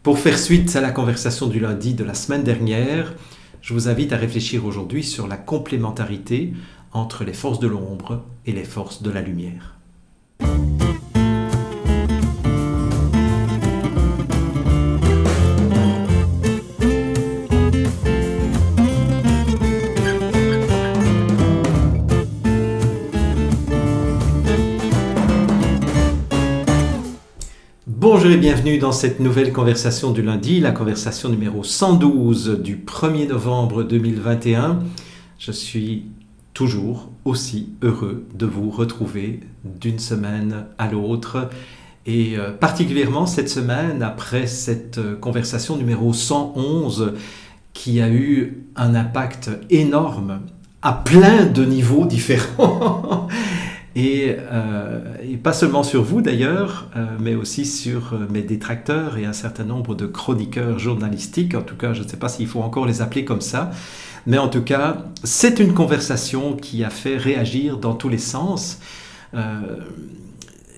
Pour faire suite à la conversation du lundi de la semaine dernière, je vous invite à réfléchir aujourd'hui sur la complémentarité entre les forces de l'ombre et les forces de la lumière. Bonjour et bienvenue dans cette nouvelle conversation du lundi, la conversation numéro 112 du 1er novembre 2021. Je suis toujours aussi heureux de vous retrouver d'une semaine à l'autre et particulièrement cette semaine après cette conversation numéro 111 qui a eu un impact énorme à plein de niveaux différents. Et pas seulement sur vous d'ailleurs, mais aussi sur mes détracteurs et un certain nombre de chroniqueurs journalistiques. En tout cas, je ne sais pas s'il faut encore les appeler comme ça. Mais en tout cas, c'est une conversation qui a fait réagir dans tous les sens.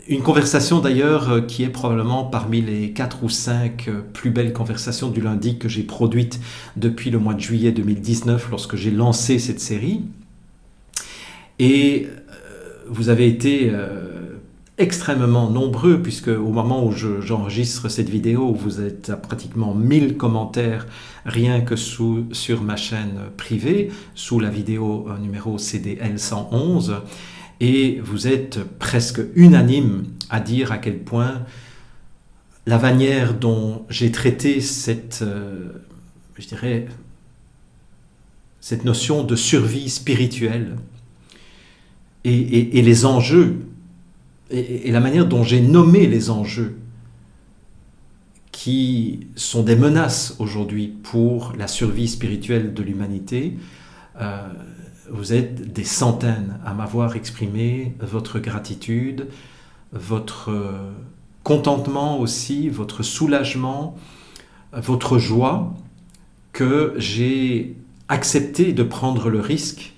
Une conversation d'ailleurs qui est probablement parmi les 4 ou 5 plus belles conversations du lundi que j'ai produites depuis le mois de juillet 2019 lorsque j'ai lancé cette série. Et vous avez été extrêmement nombreux puisque au moment où j'enregistre cette vidéo, vous êtes à pratiquement 1000 commentaires rien que sur ma chaîne privée, sous la vidéo numéro CDL 111, et vous êtes presque unanime à dire à quel point la manière dont j'ai traité cette notion de survie spirituelle et les enjeux, et la manière dont j'ai nommé les enjeux qui sont des menaces aujourd'hui pour la survie spirituelle de l'humanité, vous êtes des centaines à m'avoir exprimé votre gratitude, votre contentement aussi, votre soulagement, votre joie, que j'ai accepté de prendre le risque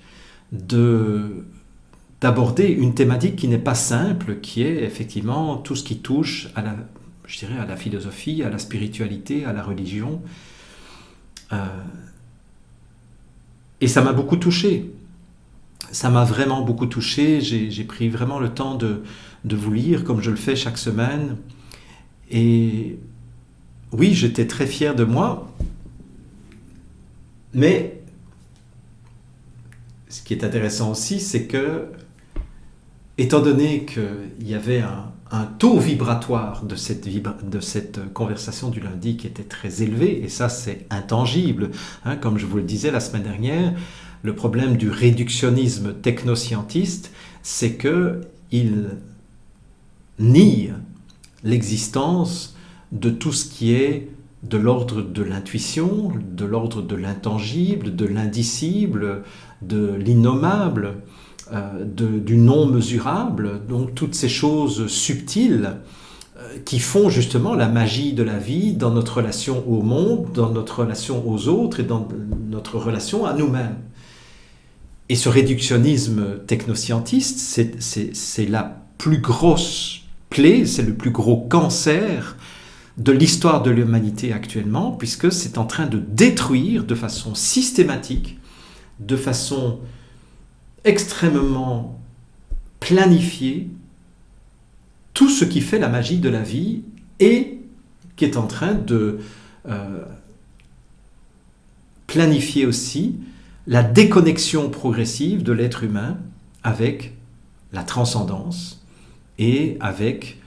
d'aborder une thématique qui n'est pas simple, qui est effectivement tout ce qui touche à la philosophie, à la spiritualité, à la religion. Et ça m'a beaucoup touché. Ça m'a vraiment beaucoup touché. J'ai pris vraiment le temps de vous lire, comme je le fais chaque semaine. Et oui, j'étais très fier de moi. Mais ce qui est intéressant aussi, c'est que étant donné qu'il y avait un taux vibratoire de cette conversation du lundi qui était très élevé, et ça c'est intangible, comme je vous le disais la semaine dernière, le problème du réductionnisme technoscientiste, c'est qu'il nie l'existence de tout ce qui est de l'ordre de l'intuition, de l'ordre de l'intangible, de l'indicible, de l'innommable, du non mesurable, donc toutes ces choses subtiles qui font justement la magie de la vie dans notre relation au monde, dans notre relation aux autres et dans notre relation à nous-mêmes. Et ce réductionnisme technoscientiste, c'est la plus grosse plaie, c'est le plus gros cancer de l'histoire de l'humanité actuellement, puisque c'est en train de détruire de façon systématique, de façon extrêmement planifiée, tout ce qui fait la magie de la vie et qui est en train de planifier aussi la déconnexion progressive de l'être humain avec la transcendance et avec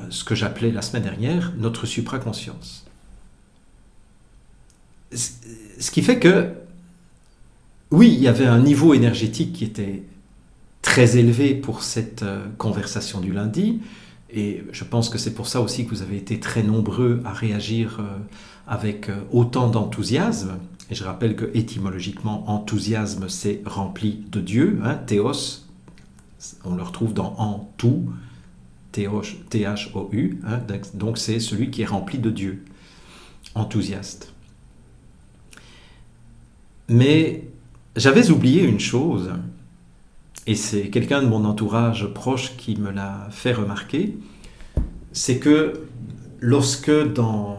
ce que j'appelais la semaine dernière notre supraconscience. Ce qui fait que oui, il y avait un niveau énergétique qui était très élevé pour cette conversation du lundi, et je pense que c'est pour ça aussi que vous avez été très nombreux à réagir avec autant d'enthousiasme. Et je rappelle que étymologiquement, enthousiasme, c'est rempli de Dieu, théos, on le retrouve dans en tout, T-H-O-U, donc c'est celui qui est rempli de Dieu, enthousiaste. Mais j'avais oublié une chose, et c'est quelqu'un de mon entourage proche qui me l'a fait remarquer, c'est que lorsque dans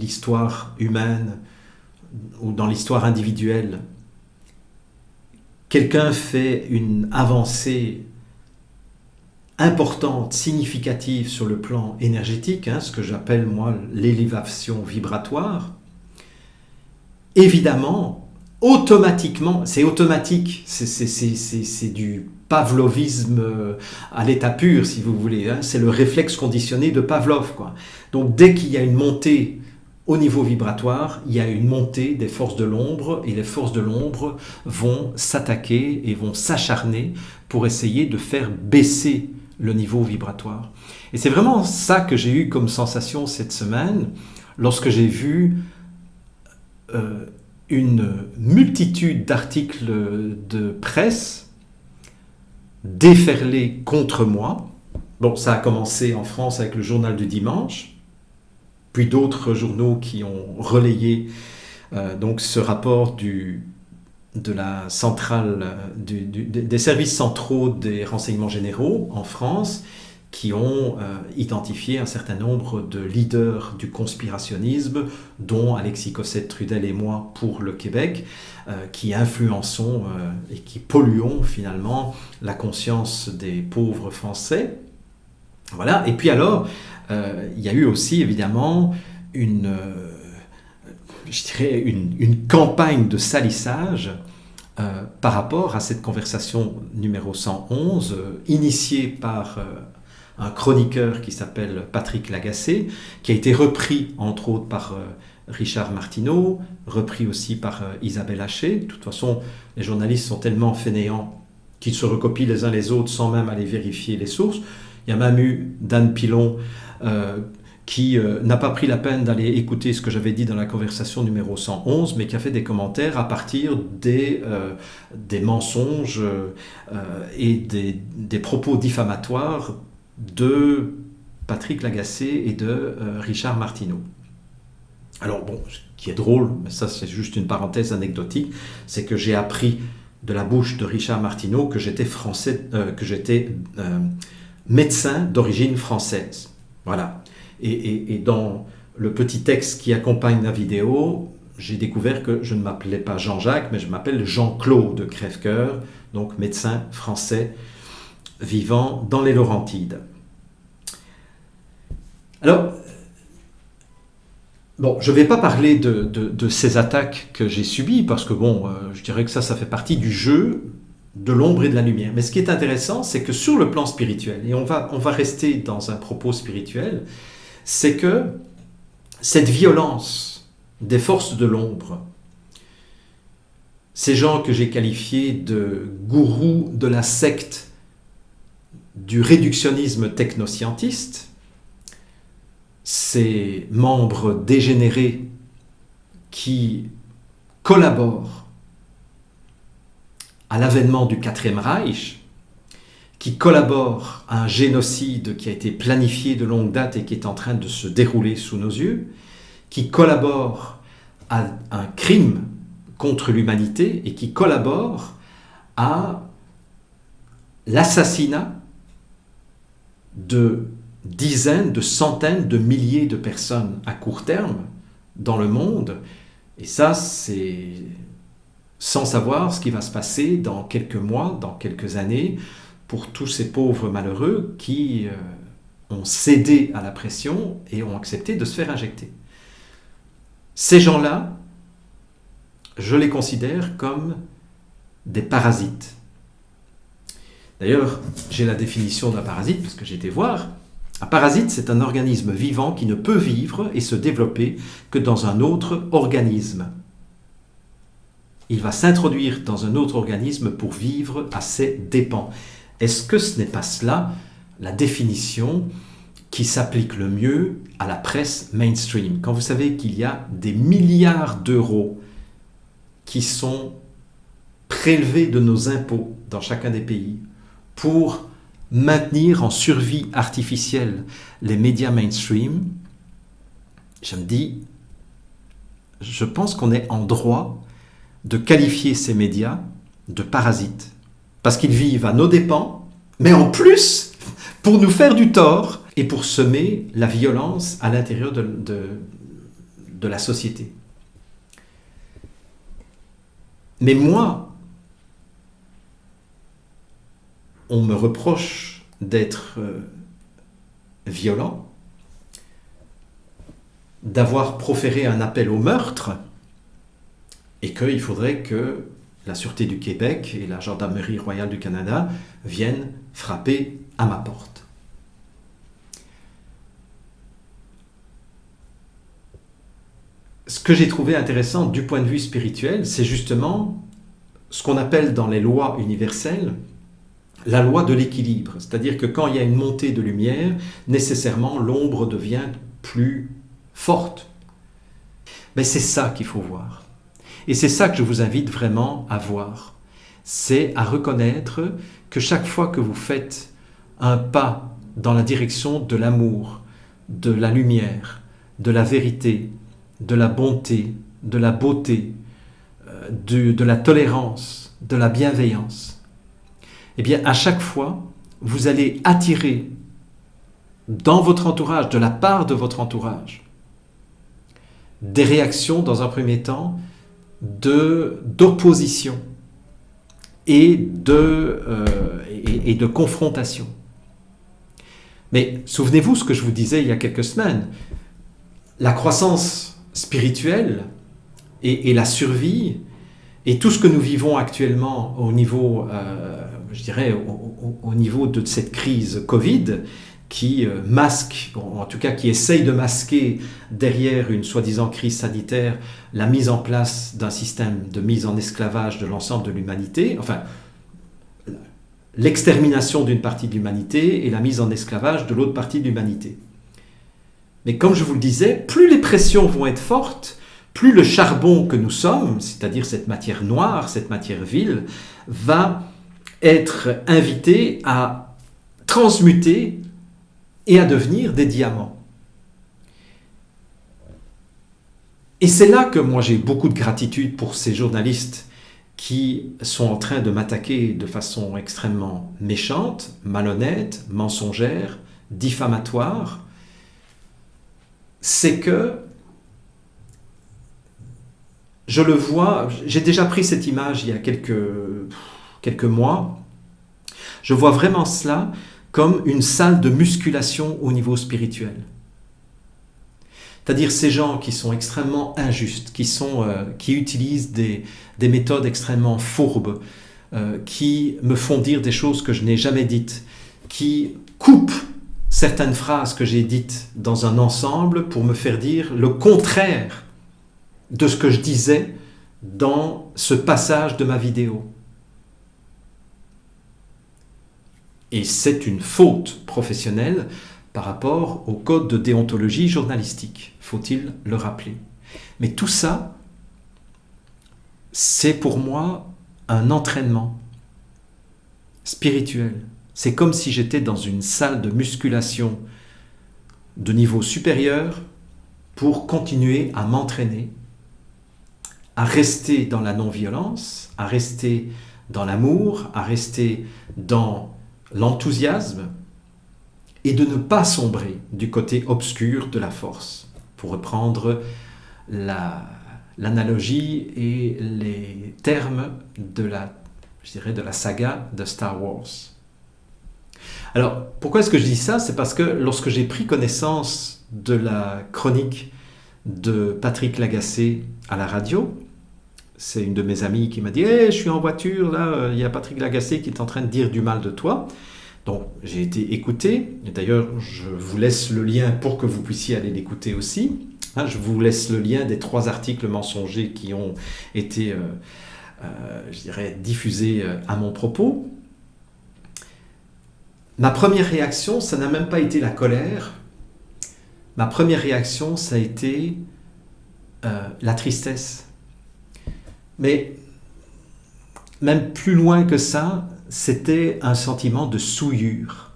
l'histoire humaine ou dans l'histoire individuelle, quelqu'un fait une avancée importante, significative sur le plan énergétique, ce que j'appelle moi l'élévation vibratoire, évidemment, automatiquement, c'est automatique, c'est du pavlovisme à l'état pur, si vous voulez, c'est le réflexe conditionné de Pavlov, quoi. Donc dès qu'il y a une montée au niveau vibratoire, il y a une montée des forces de l'ombre, et les forces de l'ombre vont s'attaquer et vont s'acharner pour essayer de faire baisser le niveau vibratoire. Et c'est vraiment ça que j'ai eu comme sensation cette semaine, lorsque j'ai vu une multitude d'articles de presse déferler contre moi. Bon, ça a commencé en France avec le journal du dimanche, puis d'autres journaux qui ont relayé donc ce rapport de la centrale des services centraux des renseignements généraux en France, qui ont identifié un certain nombre de leaders du conspirationnisme, dont Alexis Cossette-Trudel et moi pour le Québec, qui influençons et qui polluons finalement la conscience des pauvres Français. Voilà. Et puis alors, il y a eu aussi évidemment une campagne de salissage par rapport à cette conversation numéro 111, initiée par un chroniqueur qui s'appelle Patrick Lagacé, qui a été repris entre autres par Richard Martineau, repris aussi par Isabelle Haché. De toute façon, les journalistes sont tellement fainéants qu'ils se recopient les uns les autres sans même aller vérifier les sources. Il y a même eu Dan Pilon qui n'a pas pris la peine d'aller écouter ce que j'avais dit dans la conversation numéro 111, mais qui a fait des commentaires à partir des mensonges et des propos diffamatoires de Patrick Lagacé et de Richard Martineau. Alors bon, ce qui est drôle, mais ça c'est juste une parenthèse anecdotique, c'est que j'ai appris de la bouche de Richard Martineau que j'étais médecin d'origine française. Voilà. Et dans le petit texte qui accompagne la vidéo, j'ai découvert que je ne m'appelais pas Jean-Jacques, mais je m'appelle Jean-Claude Crèvecoeur, donc médecin français vivant dans les Laurentides. Alors, bon, je ne vais pas parler de ces attaques que j'ai subies, parce que bon, je dirais que ça fait partie du jeu de l'ombre et de la lumière. Mais ce qui est intéressant, c'est que sur le plan spirituel, et on va rester dans un propos spirituel, c'est que cette violence des forces de l'ombre, ces gens que j'ai qualifiés de gourous de la secte du réductionnisme technoscientiste, ces membres dégénérés qui collaborent à l'avènement du Quatrième Reich, qui collaborent à un génocide qui a été planifié de longue date et qui est en train de se dérouler sous nos yeux, qui collaborent à un crime contre l'humanité et qui collaborent à l'assassinat de dizaines, de centaines, de milliers de personnes à court terme dans le monde. Et ça, c'est sans savoir ce qui va se passer dans quelques mois, dans quelques années, pour tous ces pauvres malheureux qui ont cédé à la pression et ont accepté de se faire injecter. Ces gens-là, je les considère comme des parasites. D'ailleurs, j'ai la définition d'un parasite, parce que j'ai été voir. Un parasite, c'est un organisme vivant qui ne peut vivre et se développer que dans un autre organisme. Il va s'introduire dans un autre organisme pour vivre à ses dépens. Est-ce que ce n'est pas cela la définition qui s'applique le mieux à la presse mainstream? Quand vous savez qu'il y a des milliards d'euros qui sont prélevés de nos impôts dans chacun des pays pour maintenir en survie artificielle les médias mainstream, je me dis, je pense qu'on est en droit de qualifier ces médias de parasites. Parce qu'ils vivent à nos dépens, mais en plus, pour nous faire du tort et pour semer la violence à l'intérieur de de la société. Mais moi, on me reproche d'être violent, d'avoir proféré un appel au meurtre, et qu'il faudrait que la Sûreté du Québec et la Gendarmerie royale du Canada viennent frapper à ma porte. Ce que j'ai trouvé intéressant du point de vue spirituel, c'est justement ce qu'on appelle dans les lois universelles la loi de l'équilibre. C'est-à-dire que quand il y a une montée de lumière, nécessairement l'ombre devient plus forte. Mais c'est ça qu'il faut voir. Et c'est ça que je vous invite vraiment à voir. C'est à reconnaître que chaque fois que vous faites un pas dans la direction de l'amour, de la lumière, de la vérité, de la bonté, de la beauté, de la tolérance, de la bienveillance, eh bien à chaque fois, vous allez attirer dans votre entourage, de la part de votre entourage, des réactions dans un premier temps d'opposition et de confrontation. Mais souvenez-vous ce que je vous disais il y a quelques semaines, la croissance spirituelle et la survie et tout ce que nous vivons actuellement au niveau, je dirais, au niveau de cette crise Covid, qui masque, en tout cas qui essaye de masquer derrière une soi-disant crise sanitaire la mise en place d'un système de mise en esclavage de l'ensemble de l'humanité, enfin l'extermination d'une partie de l'humanité et la mise en esclavage de l'autre partie de l'humanité. Mais comme je vous le disais, plus les pressions vont être fortes, plus le charbon que nous sommes, c'est-à-dire cette matière noire, cette matière vile, va être invité à transmuter et à devenir des diamants. Et c'est là que moi j'ai beaucoup de gratitude pour ces journalistes qui sont en train de m'attaquer de façon extrêmement méchante, malhonnête, mensongère, diffamatoire. C'est que je le vois, j'ai déjà pris cette image il y a quelques mois, je vois vraiment cela comme une salle de musculation au niveau spirituel. C'est-à-dire ces gens qui sont extrêmement injustes, qui utilisent des méthodes extrêmement fourbes, qui me font dire des choses que je n'ai jamais dites, qui coupent certaines phrases que j'ai dites dans un ensemble pour me faire dire le contraire de ce que je disais dans ce passage de ma vidéo. Et c'est une faute professionnelle par rapport au code de déontologie journalistique, faut-il le rappeler. Mais tout ça, c'est pour moi un entraînement spirituel. C'est comme si j'étais dans une salle de musculation de niveau supérieur pour continuer à m'entraîner, à rester dans la non-violence, à rester dans l'amour, à rester dans l'enthousiasme et de ne pas sombrer du côté obscur de la force, pour reprendre l'analogie et les termes de la saga de Star Wars. Alors, pourquoi est-ce que je dis ça? C'est parce que lorsque j'ai pris connaissance de la chronique de Patrick Lagacé à la radio, c'est une de mes amies qui m'a dit « Hey, je suis en voiture, là, il y a Patrick Lagacé qui est en train de dire du mal de toi. » Donc, j'ai été écouté. Et d'ailleurs, je vous laisse le lien pour que vous puissiez aller l'écouter aussi. Je vous laisse le lien des 3 articles mensongers qui ont été, je dirais, diffusés à mon propos. Ma première réaction, ça n'a même pas été la colère. Ma première réaction, ça a été la tristesse. Mais même plus loin que ça, c'était un sentiment de souillure.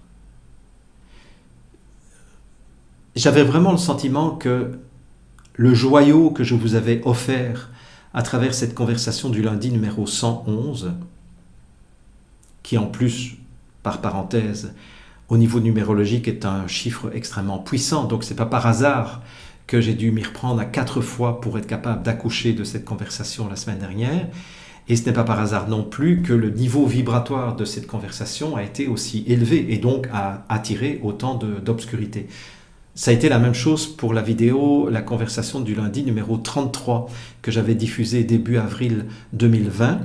J'avais vraiment le sentiment que le joyau que je vous avais offert à travers cette conversation du lundi numéro 111, qui en plus, par parenthèse, au niveau numérologique est un chiffre extrêmement puissant, donc c'est pas par hasard que j'ai dû m'y reprendre à 4 fois pour être capable d'accoucher de cette conversation la semaine dernière. Et ce n'est pas par hasard non plus que le niveau vibratoire de cette conversation a été aussi élevé et donc a attiré autant d'obscurité. Ça a été la même chose pour la vidéo, la conversation du lundi numéro 33 que j'avais diffusée début avril 2020,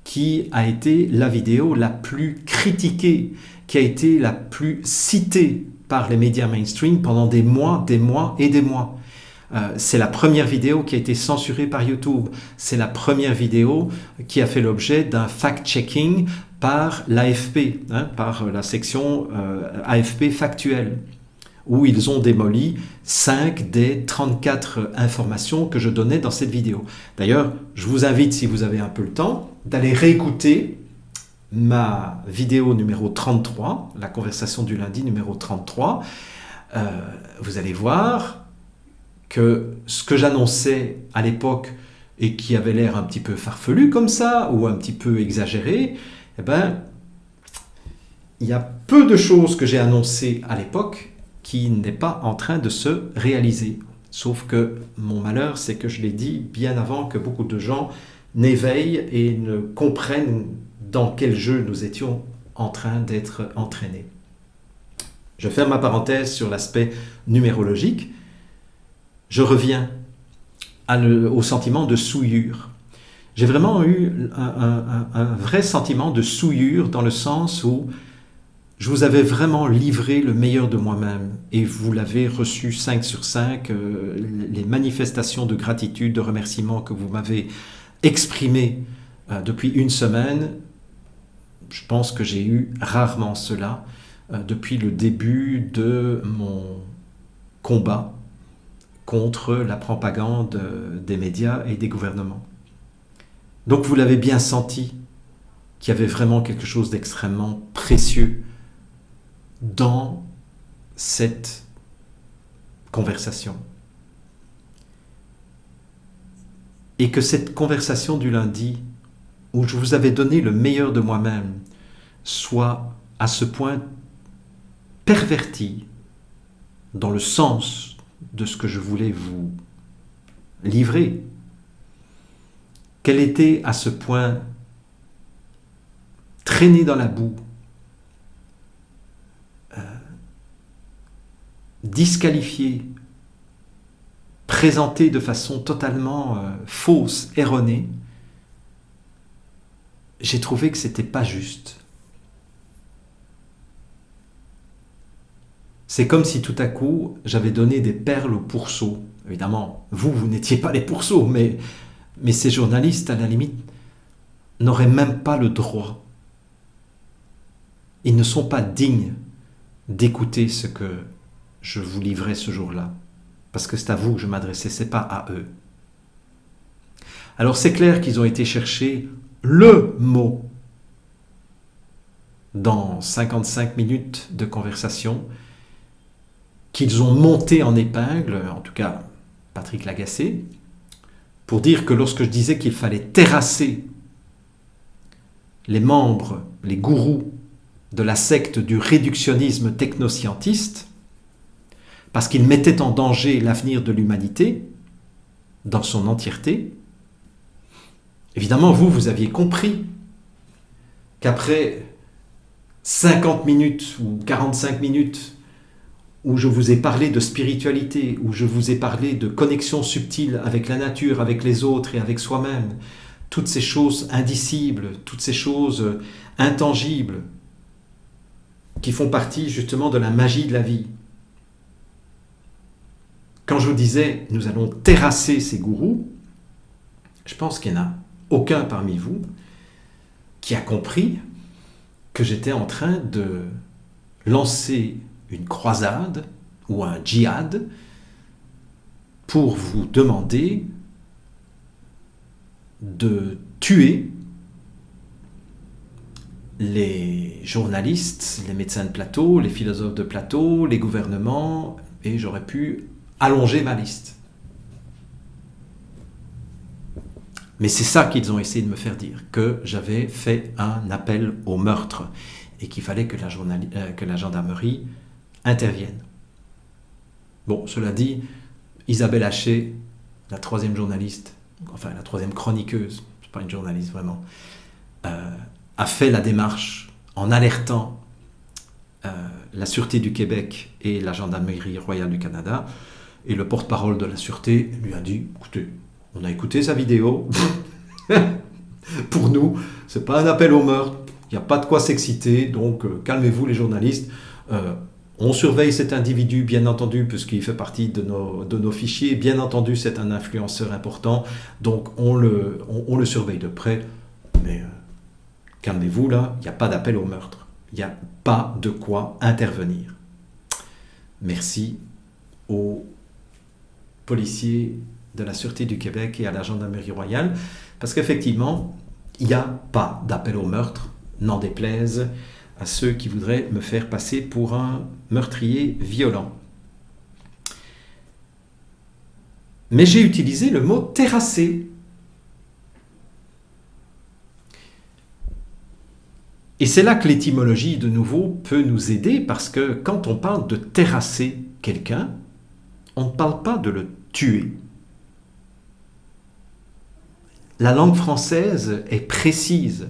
qui a été la vidéo la plus critiquée, qui a été la plus citée par les médias mainstream pendant des mois et des mois. C'est la première vidéo qui a été censurée par YouTube. C'est la première vidéo qui a fait l'objet d'un fact-checking par l'AFP, par la section AFP factuelle, où ils ont démoli 5 des 34 informations que je donnais dans cette vidéo. D'ailleurs, je vous invite, si vous avez un peu le temps, d'aller réécouter ma vidéo numéro 33, la conversation du lundi numéro 33. Vous allez voir que ce que j'annonçais à l'époque et qui avait l'air un petit peu farfelu comme ça, ou un petit peu exagéré, eh ben, il y a peu de choses que j'ai annoncées à l'époque qui n'est pas en train de se réaliser. Sauf que mon malheur, c'est que je l'ai dit bien avant que beaucoup de gens n'éveillent et ne comprennent dans quel jeu nous étions en train d'être entraînés. Je ferme ma parenthèse sur l'aspect numérologique. Je reviens au sentiment de souillure. J'ai vraiment eu un vrai sentiment de souillure dans le sens où je vous avais vraiment livré le meilleur de moi-même et vous l'avez reçu 5 sur 5. Les manifestations de gratitude, de remerciement que vous m'avez exprimées depuis une semaine, je pense que j'ai eu rarement cela depuis le début de mon combat contre la propagande des médias et des gouvernements. Donc vous l'avez bien senti qu'il y avait vraiment quelque chose d'extrêmement précieux dans cette conversation. Et que cette conversation du lundi, où je vous avais donné le meilleur de moi-même, soit à ce point pervertie dans le sens de ce que je voulais vous livrer, qu'elle était à ce point traînée dans la boue, disqualifiée, présentée de façon totalement fausse, erronée, j'ai trouvé que c'était pas juste. C'est comme si tout à coup, j'avais donné des perles aux pourceaux. Évidemment, vous n'étiez pas les pourceaux, mais ces journalistes, à la limite, n'auraient même pas le droit. Ils ne sont pas dignes d'écouter ce que je vous livrais ce jour-là. Parce que c'est à vous que je m'adressais, ce n'est pas à eux. Alors c'est clair qu'ils ont été chercher le mot dans 55 minutes de conversation, qu'ils ont monté en épingle, en tout cas Patrick Lagacé, pour dire que lorsque je disais qu'il fallait terrasser les membres, les gourous de la secte du réductionnisme technoscientiste, parce qu'ils mettaient en danger l'avenir de l'humanité dans son entièreté, évidemment, vous aviez compris qu'après 50 minutes ou 45 minutes où je vous ai parlé de spiritualité, où je vous ai parlé de connexion subtile avec la nature, avec les autres et avec soi-même, toutes ces choses indicibles, toutes ces choses intangibles qui font partie justement de la magie de la vie. Quand je vous disais, nous allons terrasser ces gourous, je pense qu'il n'y en a aucun parmi vous qui a compris que j'étais en train de lancer une croisade ou un djihad pour vous demander de tuer les journalistes, les médecins de plateau, les philosophes de plateau, les gouvernements, et j'aurais pu allonger ma liste. Mais c'est ça qu'ils ont essayé de me faire dire, que j'avais fait un appel au meurtre et qu'il fallait que la gendarmerie intervienne. Bon, cela dit, Isabelle Haché, la troisième journaliste, enfin la troisième chroniqueuse, c'est pas une journaliste vraiment, a fait la démarche en alertant la Sûreté du Québec et la Gendarmerie royale du Canada. Et le porte-parole de la Sûreté lui a dit, écoutez, on a écouté sa vidéo. Pour nous, c'est pas un appel au meurtre. Il n'y a pas de quoi s'exciter. Donc, calmez-vous les journalistes. On surveille cet individu, bien entendu, puisqu'il fait partie de nos fichiers. Bien entendu, c'est un influenceur important. Donc, on le surveille de près. Mais calmez-vous là, il n'y a pas d'appel au meurtre. Il n'y a pas de quoi intervenir. Merci aux policiers de la Sûreté du Québec et à la Gendarmerie royale, parce qu'effectivement, il n'y a pas d'appel au meurtre, n'en déplaise à ceux qui voudraient me faire passer pour un meurtrier violent. Mais j'ai utilisé le mot terrasser. Et c'est là que l'étymologie, de nouveau, peut nous aider, parce que quand on parle de terrasser quelqu'un, on ne parle pas de le tuer. La langue française est précise.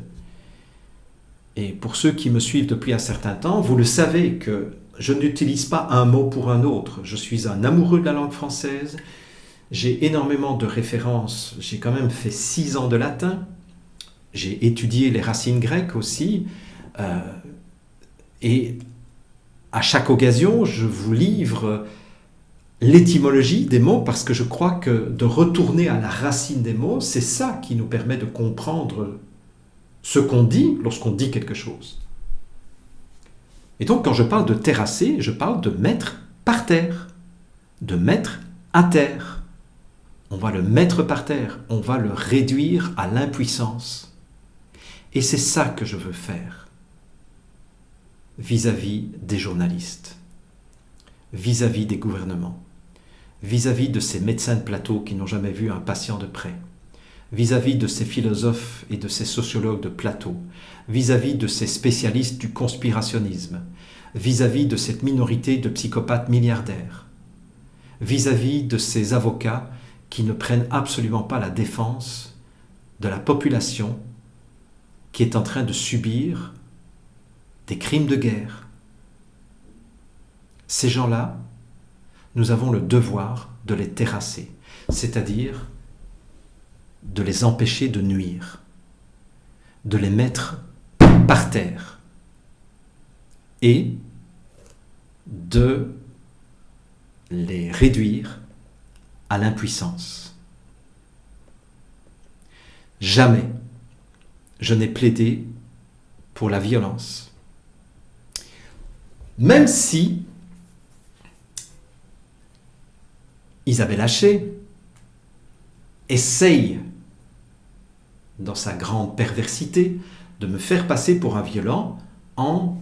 Et pour ceux qui me suivent depuis un certain temps, vous le savez que je n'utilise pas un mot pour un autre. Je suis un amoureux de la langue française. J'ai énormément de références. J'ai quand même fait 6 ans de latin. J'ai étudié les racines grecques aussi. Et à chaque occasion, je vous livre l'étymologie des mots, parce que je crois que de retourner à la racine des mots, c'est ça qui nous permet de comprendre ce qu'on dit lorsqu'on dit quelque chose. Et donc, quand je parle de terrasser, je parle de mettre par terre, de mettre à terre. On va le mettre par terre, on va le réduire à l'impuissance. Et c'est ça que je veux faire vis-à-vis des journalistes, vis-à-vis des gouvernements, vis-à-vis de ces médecins de plateau qui n'ont jamais vu un patient de près, vis-à-vis de ces philosophes et de ces sociologues de plateau, vis-à-vis de ces spécialistes du conspirationnisme, vis-à-vis de cette minorité de psychopathes milliardaires, vis-à-vis de ces avocats qui ne prennent absolument pas la défense de la population qui est en train de subir des crimes de guerre. Ces gens-là, nous avons le devoir de les terrasser, c'est-à-dire de les empêcher de nuire, de les mettre par terre et de les réduire à l'impuissance. Jamais je n'ai plaidé pour la violence. Même si Isabelle Haché essaye, dans sa grande perversité, de me faire passer pour un violent en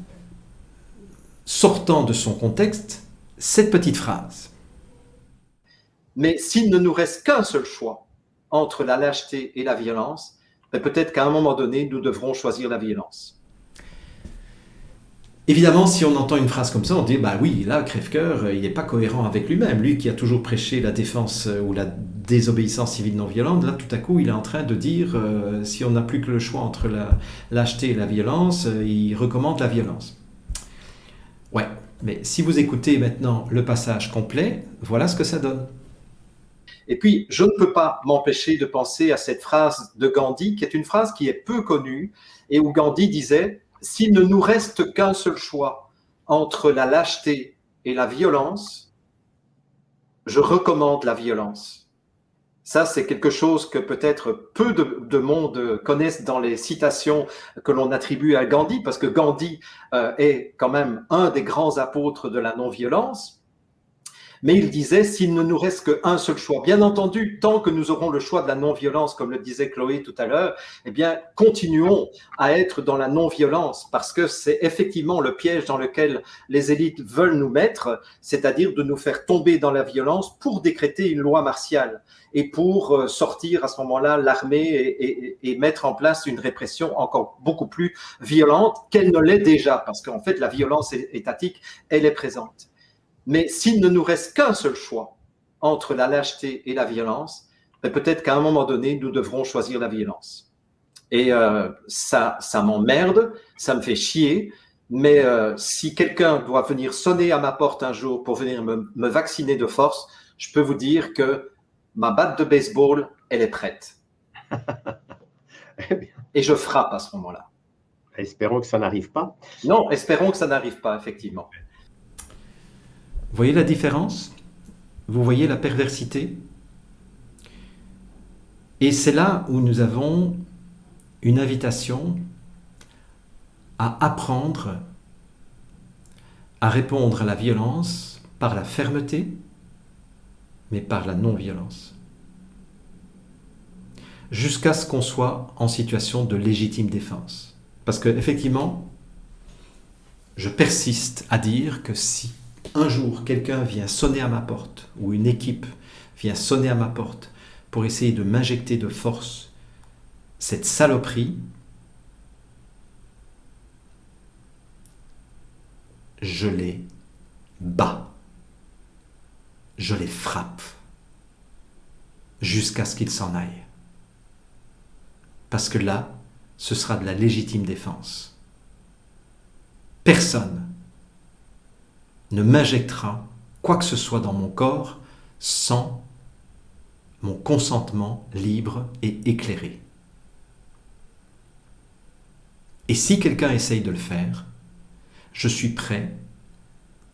sortant de son contexte cette petite phrase. Mais s'il ne nous reste qu'un seul choix entre la lâcheté et la violence, peut-être qu'à un moment donné, nous devrons choisir la violence. Évidemment, si on entend une phrase comme ça, on dit, bah oui, là, Crève-Cœur, il n'est pas cohérent avec lui-même. Lui qui a toujours prêché la défense ou la désobéissance civile non violente, là, tout à coup, il est en train de dire, si on n'a plus que le choix entre la lâcheté et la violence, il recommande la violence. Ouais, mais si vous écoutez maintenant le passage complet, voilà ce que ça donne. Et puis, je ne peux pas m'empêcher de penser à cette phrase de Gandhi, qui est une phrase qui est peu connue, et où Gandhi disait « S'il ne nous reste qu'un seul choix entre la lâcheté et la violence, je recommande la violence. » Ça, c'est quelque chose que peut-être peu de monde connaissent dans les citations que l'on attribue à Gandhi, parce que Gandhi est quand même un des grands apôtres de la non-violence. Mais il disait, s'il ne nous reste qu'un seul choix, bien entendu, tant que nous aurons le choix de la non-violence, comme le disait Chloé tout à l'heure, eh bien, continuons à être dans la non-violence, parce que c'est effectivement le piège dans lequel les élites veulent nous mettre, c'est-à-dire de nous faire tomber dans la violence pour décréter une loi martiale et pour sortir à ce moment-là l'armée et mettre en place une répression encore beaucoup plus violente qu'elle ne l'est déjà, parce qu'en fait, la violence étatique, elle est présente. Mais s'il ne nous reste qu'un seul choix entre la lâcheté et la violence, mais peut-être qu'à un moment donné, nous devrons choisir la violence. Et ça m'emmerde, ça me fait chier, mais si quelqu'un doit venir sonner à ma porte un jour pour venir me vacciner de force, je peux vous dire que ma batte de baseball, elle est prête. Et je frappe à ce moment-là. Espérons que ça n'arrive pas. Non, espérons que ça n'arrive pas, effectivement. Vous voyez la différence? Vous voyez la perversité? Et c'est là où nous avons une invitation à apprendre à répondre à la violence par la fermeté, mais par la non-violence. Jusqu'à ce qu'on soit en situation de légitime défense. Parce que, effectivement, je persiste à dire que si un jour quelqu'un vient sonner à ma porte, ou une équipe vient sonner à ma porte pour essayer de m'injecter de force cette saloperie, je les bats, je les frappe, jusqu'à ce qu'ils s'en aillent. Parce que là, ce sera de la légitime défense. Personne ne m'injectera quoi que ce soit dans mon corps sans mon consentement libre et éclairé. Et si quelqu'un essaye de le faire, je suis prêt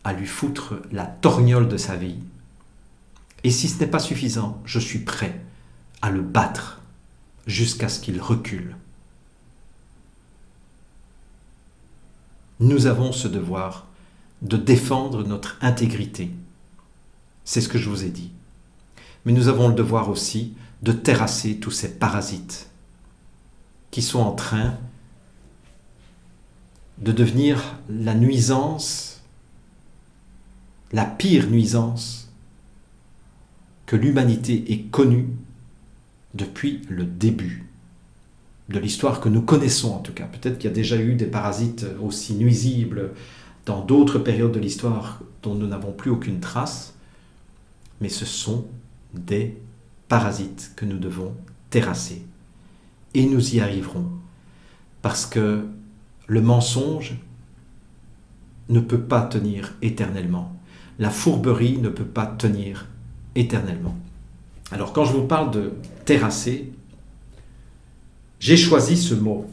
à lui foutre la torgnole de sa vie. Et si ce n'est pas suffisant, je suis prêt à le battre jusqu'à ce qu'il recule. Nous avons ce devoir de défendre notre intégrité. C'est ce que je vous ai dit. Mais nous avons le devoir aussi de terrasser tous ces parasites qui sont en train de devenir la nuisance, la pire nuisance que l'humanité ait connue depuis le début de l'histoire que nous connaissons en tout cas. Peut-être qu'il y a déjà eu des parasites aussi nuisibles dans d'autres périodes de l'histoire dont nous n'avons plus aucune trace, mais ce sont des parasites que nous devons terrasser. Et nous y arriverons, parce que le mensonge ne peut pas tenir éternellement. La fourberie ne peut pas tenir éternellement. Alors quand je vous parle de terrasser, j'ai choisi ce mot.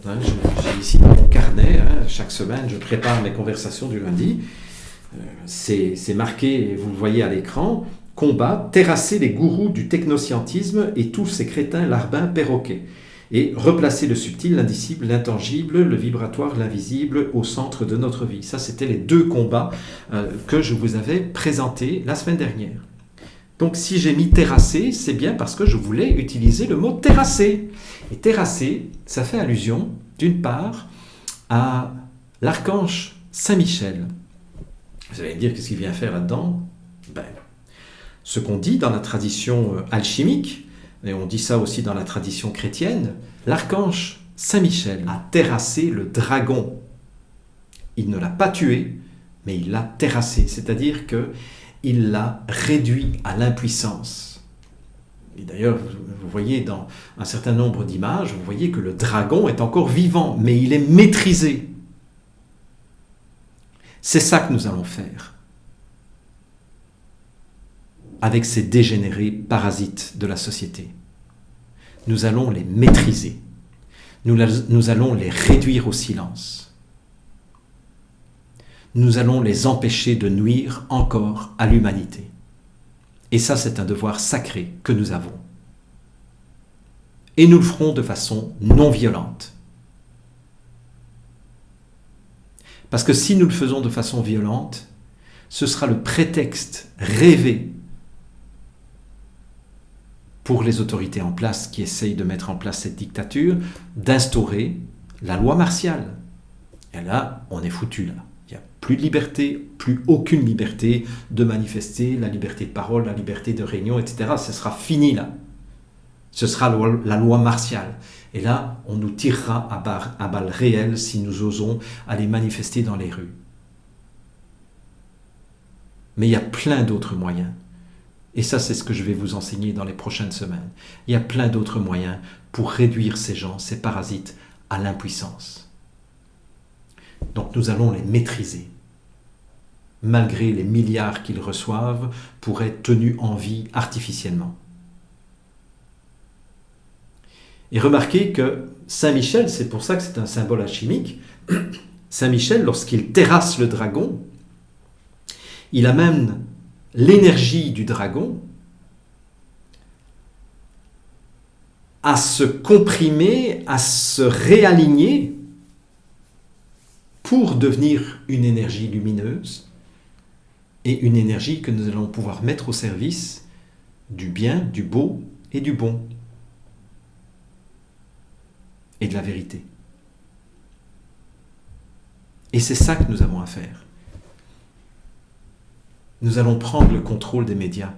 J'ai ici dans mon carnet, chaque semaine je prépare mes conversations du lundi. C'est marqué, vous le voyez à l'écran, combat, terrasser les gourous du technoscientisme et tous ces crétins larbins perroquets. Et replacer le subtil, l'indicible, l'intangible, le vibratoire, l'invisible au centre de notre vie. Ça, c'était les deux combats que je vous avais présentés la semaine dernière. Donc si j'ai mis terrasser, c'est bien parce que je voulais utiliser le mot terrasser. Et terrasser, ça fait allusion, d'une part, à l'archange Saint-Michel. Vous allez me dire, qu'est-ce qu'il vient faire là-dedans? Ce qu'on dit dans la tradition alchimique, et on dit ça aussi dans la tradition chrétienne, l'archange Saint-Michel a terrassé le dragon. Il ne l'a pas tué, mais il l'a terrassé, c'est-à-dire qu'il l'a réduit à l'impuissance. Et d'ailleurs, vous voyez dans un certain nombre d'images, vous voyez que le dragon est encore vivant, mais il est maîtrisé. C'est ça que nous allons faire avec ces dégénérés parasites de la société. Nous allons les maîtriser. Nous allons les réduire au silence. Nous allons les empêcher de nuire encore à l'humanité. Et ça, c'est un devoir sacré que nous avons. Et nous le ferons de façon non violente. Parce que si nous le faisons de façon violente, ce sera le prétexte rêvé pour les autorités en place qui essayent de mettre en place cette dictature, d'instaurer la loi martiale. Et là, on est foutu là. Il n'y a plus de liberté, plus aucune liberté de manifester, la liberté de parole, la liberté de réunion, etc. Ce sera fini là. Ce sera la loi martiale. Et là, on nous tirera à balles réelles si nous osons aller manifester dans les rues. Mais il y a plein d'autres moyens. Et ça, c'est ce que je vais vous enseigner dans les prochaines semaines. Il y a plein d'autres moyens pour réduire ces gens, ces parasites, à l'impuissance. Donc nous allons les maîtriser, malgré les milliards qu'ils reçoivent pour être tenus en vie artificiellement. Et remarquez que Saint Michel, c'est pour ça que c'est un symbole alchimique, Saint Michel, lorsqu'il terrasse le dragon, il amène l'énergie du dragon à se comprimer, à se réaligner pour devenir une énergie lumineuse et une énergie que nous allons pouvoir mettre au service du bien, du beau et du bon et de la vérité. Et c'est ça que nous avons à faire. Nous allons prendre le contrôle des médias.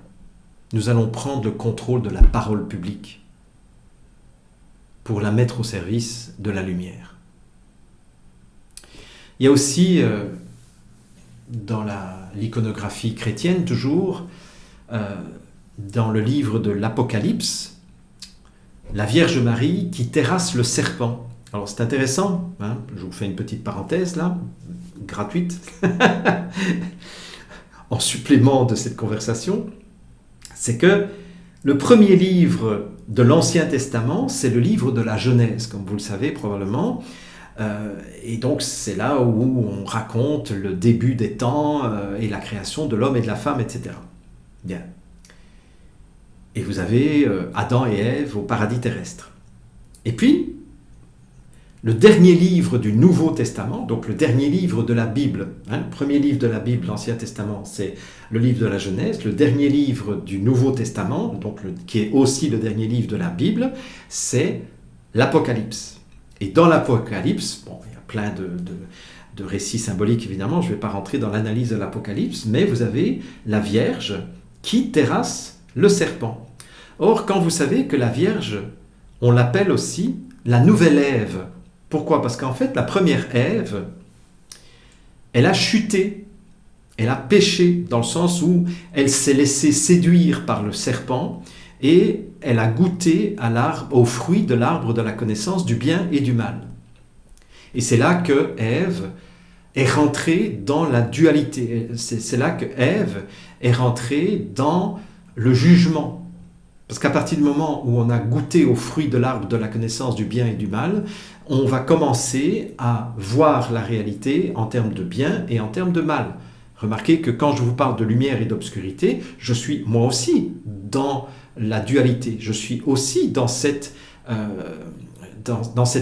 Nous allons prendre le contrôle de la parole publique pour la mettre au service de la lumière. Il y a aussi, dans l'iconographie chrétienne, toujours, dans le livre de l'Apocalypse, la Vierge Marie qui terrasse le serpent. Alors c'est intéressant, hein, je vous fais une petite parenthèse là, gratuite, en supplément de cette conversation, c'est que le premier livre de l'Ancien Testament, c'est le livre de la Genèse, comme vous le savez probablement, et donc c'est là où on raconte le début des temps et la création de l'homme et de la femme, etc. Bien. Et vous avez Adam et Ève au paradis terrestre. Et puis, le dernier livre du Nouveau Testament, donc le dernier livre de la Bible, le premier livre de la Bible, l'Ancien Testament, c'est le livre de la Genèse. Le dernier livre du Nouveau Testament, donc qui est aussi le dernier livre de la Bible, c'est l'Apocalypse. Et dans l'Apocalypse, bon, il y a plein de récits symboliques évidemment, je ne vais pas rentrer dans l'analyse de l'Apocalypse, mais vous avez la Vierge qui terrasse le serpent. Or, quand vous savez que la Vierge, on l'appelle aussi la nouvelle Ève. Pourquoi ? Parce qu'en fait, la première Ève, elle a chuté, elle a péché, dans le sens où elle s'est laissée séduire par le serpent et elle a goûté au fruit de l'arbre de la connaissance du bien et du mal. Et c'est là que Ève est rentrée dans la dualité. C'est là que Ève est rentrée dans le jugement. Parce qu'à partir du moment où on a goûté au fruit de l'arbre de la connaissance du bien et du mal, on va commencer à voir la réalité en termes de bien et en termes de mal. Remarquez que quand je vous parle de lumière et d'obscurité, je suis moi aussi dans la dualité. Je suis aussi dans cette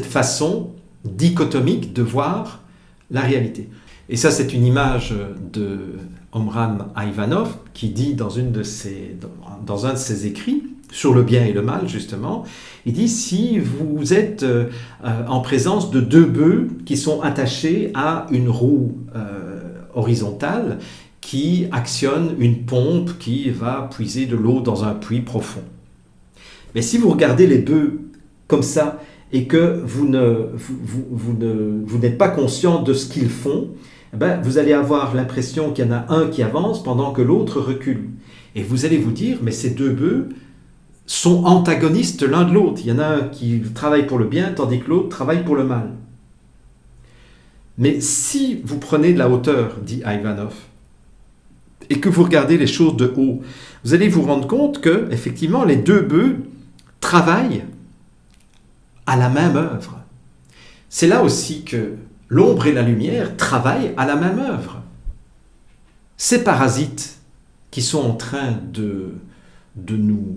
façon dichotomique de voir la réalité. Et ça, c'est une image de Omran Ivanov qui dit dans un de ses écrits, sur le bien et le mal, justement, il dit, si vous êtes en présence de deux bœufs qui sont attachés à une roue horizontale qui actionne une pompe qui va puiser de l'eau dans un puits profond. Mais si vous regardez les bœufs comme ça et que vous n'êtes pas conscient de ce qu'ils font, vous allez avoir l'impression qu'il y en a un qui avance pendant que l'autre recule. Et vous allez vous dire, mais ces deux bœufs sont antagonistes l'un de l'autre. Il y en a un qui travaille pour le bien, tandis que l'autre travaille pour le mal. Mais si vous prenez de la hauteur, dit Ivanov, et que vous regardez les choses de haut, vous allez vous rendre compte que, effectivement, les deux bœufs travaillent à la même œuvre. C'est là aussi que l'ombre et la lumière travaillent à la même œuvre. Ces parasites qui sont en train de nous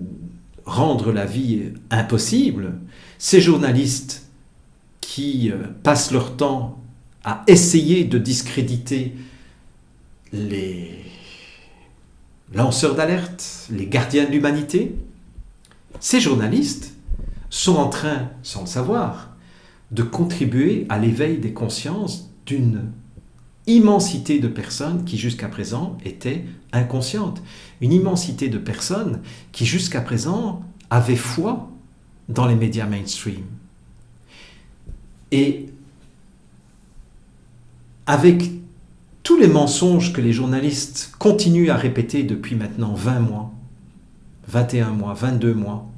rendre la vie impossible, ces journalistes qui passent leur temps à essayer de discréditer les lanceurs d'alerte, les gardiens de l'humanité, ces journalistes sont en train, sans le savoir, de contribuer à l'éveil des consciences d'une immensité de personnes qui jusqu'à présent étaient inconscientes. Une immensité de personnes qui jusqu'à présent avaient foi dans les médias mainstream. Et avec tous les mensonges que les journalistes continuent à répéter depuis maintenant 20 mois, 21 mois, 22 mois.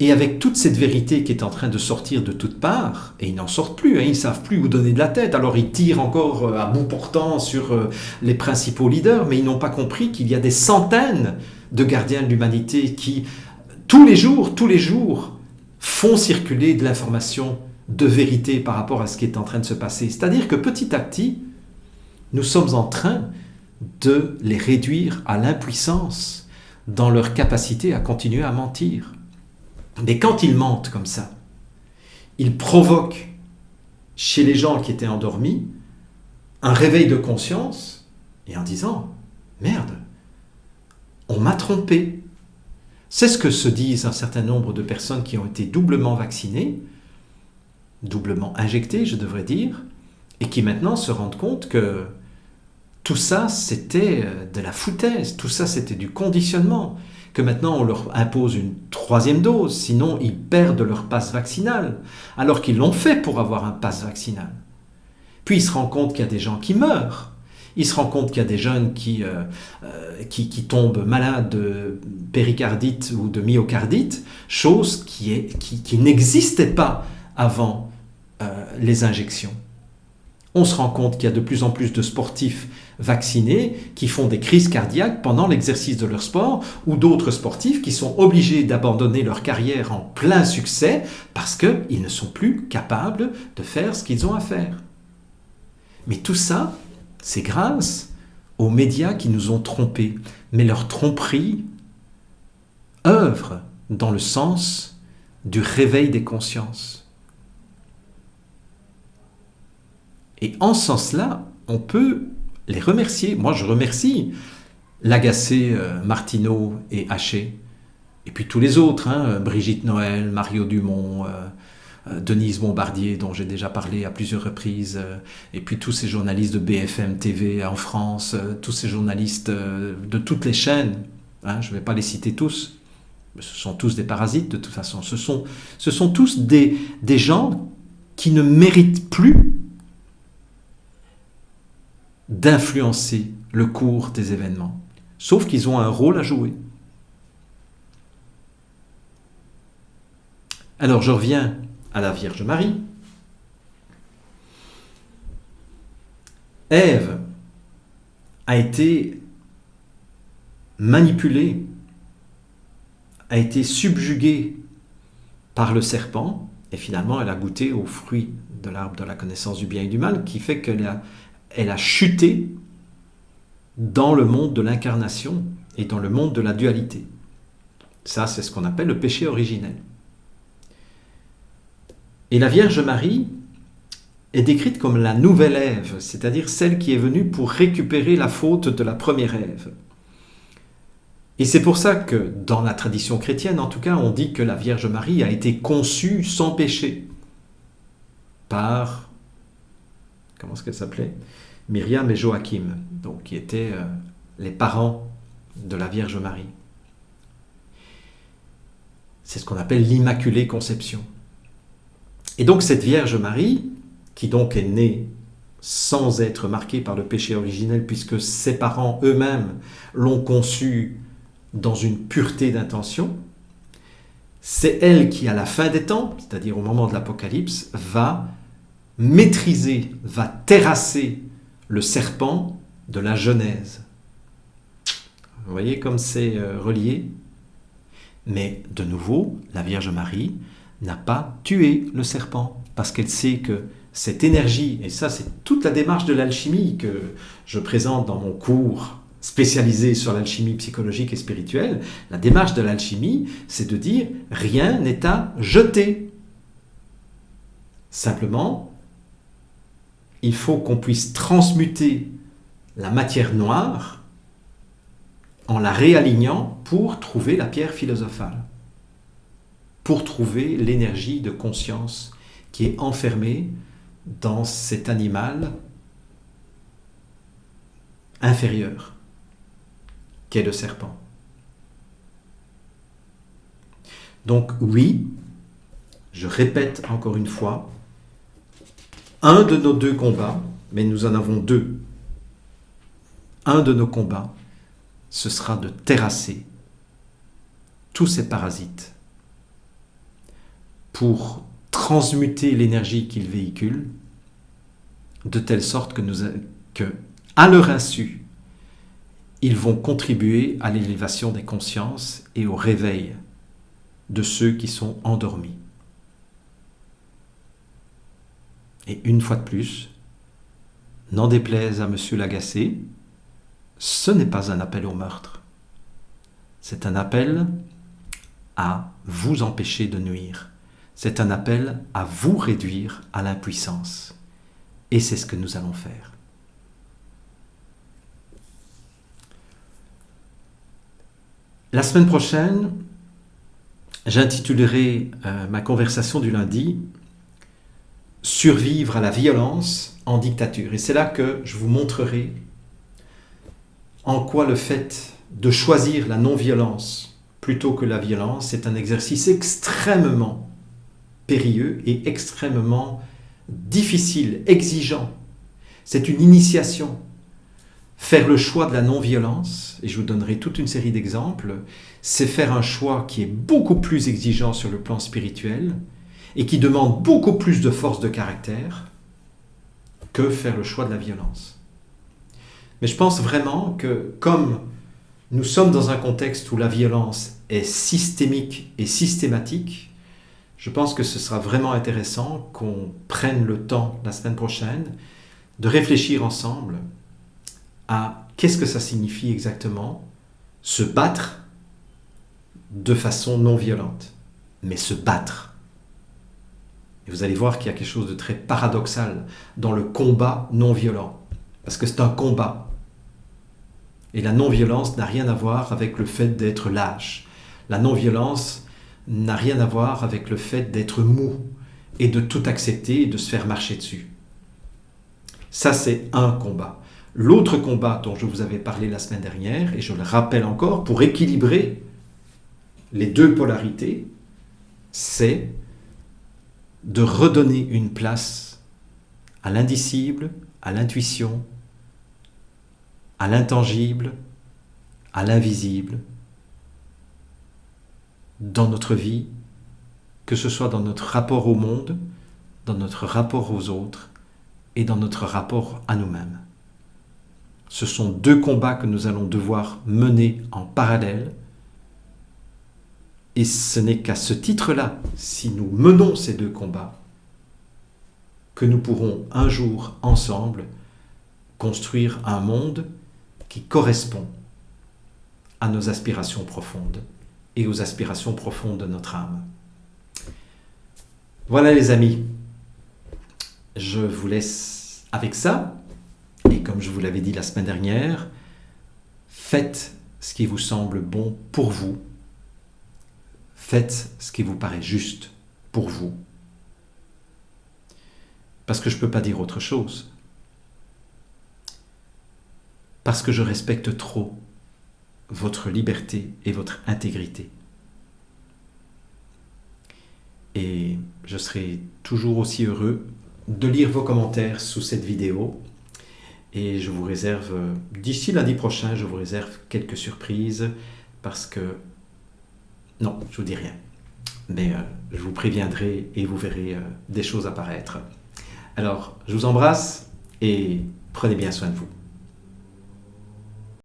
Et avec toute cette vérité qui est en train de sortir de toutes parts, et ils n'en sortent plus, ils ne savent plus où donner de la tête, alors ils tirent encore à bout portant sur les principaux leaders, mais ils n'ont pas compris qu'il y a des centaines de gardiens de l'humanité qui, tous les jours, font circuler de l'information de vérité par rapport à ce qui est en train de se passer. C'est-à-dire que petit à petit, nous sommes en train de les réduire à l'impuissance dans leur capacité à continuer à mentir. Mais quand ils mentent comme ça, ils provoquent chez les gens qui étaient endormis un réveil de conscience et en disant « Merde, on m'a trompé ». C'est ce que se disent un certain nombre de personnes qui ont été doublement vaccinées, doublement injectées, je devrais dire, et qui maintenant se rendent compte que tout ça, c'était de la foutaise, tout ça, c'était du conditionnement, que maintenant on leur impose une 3e dose, sinon ils perdent leur passe vaccinal, alors qu'ils l'ont fait pour avoir un passe vaccinal. Puis ils se rendent compte qu'il y a des gens qui meurent, ils se rendent compte qu'il y a des jeunes qui tombent malades de péricardite ou de myocardite, chose qui n'existait pas avant les injections. On se rend compte qu'il y a de plus en plus de sportifs vaccinés qui font des crises cardiaques pendant l'exercice de leur sport, ou d'autres sportifs qui sont obligés d'abandonner leur carrière en plein succès parce qu'ils ne sont plus capables de faire ce qu'ils ont à faire. Mais tout ça, c'est grâce aux médias qui nous ont trompés. Mais leur tromperie œuvre dans le sens du réveil des consciences. Et en ce sens-là, on peut les remercier. Moi, je remercie Lagacé, Martineau et Haché. Et puis tous les autres, Brigitte Noël, Mario Dumont, Denise Bombardier, dont j'ai déjà parlé à plusieurs reprises, et puis tous ces journalistes de BFM TV en France, tous ces journalistes de toutes les chaînes. Je ne vais pas les citer tous. Ce sont tous des parasites de toute façon. Ce sont tous des gens qui ne méritent plus d'influencer le cours des événements. Sauf qu'ils ont un rôle à jouer. Alors je reviens à la Vierge Marie. Ève a été manipulée, a été subjuguée par le serpent, et finalement elle a goûté au fruit de l'arbre de la connaissance du bien et du mal, qui fait qu'elle a chuté dans le monde de l'incarnation et dans le monde de la dualité. Ça, c'est ce qu'on appelle le péché originel. Et la Vierge Marie est décrite comme la nouvelle Ève, c'est-à-dire celle qui est venue pour récupérer la faute de la première Ève. Et c'est pour ça que, dans la tradition chrétienne, en tout cas, on dit que la Vierge Marie a été conçue sans péché par, comment est-ce qu'elle s'appelait ? Myriam et Joachim, donc, qui étaient les parents de la Vierge Marie. C'est ce qu'on appelle l'Immaculée Conception. Et donc cette Vierge Marie, qui donc est née sans être marquée par le péché originel, puisque ses parents eux-mêmes l'ont conçue dans une pureté d'intention, c'est elle qui, à la fin des temps, c'est-à-dire au moment de l'Apocalypse, va maîtriser, va terrasser le serpent de la Genèse. Vous voyez comme c'est relié ? Mais de nouveau, la Vierge Marie n'a pas tué le serpent, parce qu'elle sait que cette énergie, et ça c'est toute la démarche de l'alchimie que je présente dans mon cours spécialisé sur l'alchimie psychologique et spirituelle, la démarche de l'alchimie, c'est de dire rien n'est à jeter. Simplement, il faut qu'on puisse transmuter la matière noire en la réalignant pour trouver la pierre philosophale, pour trouver l'énergie de conscience qui est enfermée dans cet animal inférieur qu'est le serpent. Donc oui, je répète encore une fois, un de nos deux combats, mais nous en avons deux, un de nos combats ce sera de terrasser tous ces parasites pour transmuter l'énergie qu'ils véhiculent de telle sorte que, à leur insu, ils vont contribuer à l'élévation des consciences et au réveil de ceux qui sont endormis. Et une fois de plus, n'en déplaise à M. Lagacé, ce n'est pas un appel au meurtre. C'est un appel à vous empêcher de nuire. C'est un appel à vous réduire à l'impuissance. Et c'est ce que nous allons faire. La semaine prochaine, j'intitulerai ma conversation du lundi « Survivre à la violence en dictature ». Et c'est là que je vous montrerai en quoi le fait de choisir la non-violence plutôt que la violence est un exercice extrêmement périlleux et extrêmement difficile, exigeant. C'est une initiation. Faire le choix de la non-violence, et je vous donnerai toute une série d'exemples, c'est faire un choix qui est beaucoup plus exigeant sur le plan spirituel et qui demande beaucoup plus de force de caractère que faire le choix de la violence. Mais je pense vraiment que comme nous sommes dans un contexte où la violence est systémique et systématique, je pense que ce sera vraiment intéressant qu'on prenne le temps la semaine prochaine de réfléchir ensemble à qu'est-ce que ça signifie exactement se battre de façon non violente, mais se battre. Et vous allez voir qu'il y a quelque chose de très paradoxal dans le combat non violent, parce que c'est un combat. Et la non-violence n'a rien à voir avec le fait d'être lâche. La non-violence n'a rien à voir avec le fait d'être mou et de tout accepter et de se faire marcher dessus. Ça, c'est un combat. L'autre combat dont je vous avais parlé la semaine dernière, et je le rappelle encore, pour équilibrer les deux polarités, c'est de redonner une place à l'indicible, à l'intuition, à l'intangible, à l'invisible, dans notre vie, que ce soit dans notre rapport au monde, dans notre rapport aux autres et dans notre rapport à nous-mêmes. Ce sont deux combats que nous allons devoir mener en parallèle, et ce n'est qu'à ce titre-là, si nous menons ces deux combats, que nous pourrons un jour ensemble construire un monde qui correspond à nos aspirations profondes et aux aspirations profondes de notre âme. Voilà les amis, je vous laisse avec ça, et comme je vous l'avais dit la semaine dernière, faites ce qui vous semble bon pour vous, faites ce qui vous paraît juste pour vous, parce que je ne peux pas dire autre chose, parce que je respecte trop votre liberté et votre intégrité. Et je serai toujours aussi heureux de lire vos commentaires sous cette vidéo. Et je vous réserve, d'ici lundi prochain, je vous réserve quelques surprises parce que... Non, je vous dis rien. Mais je vous préviendrai et vous verrez des choses apparaître. Alors, je vous embrasse et prenez bien soin de vous.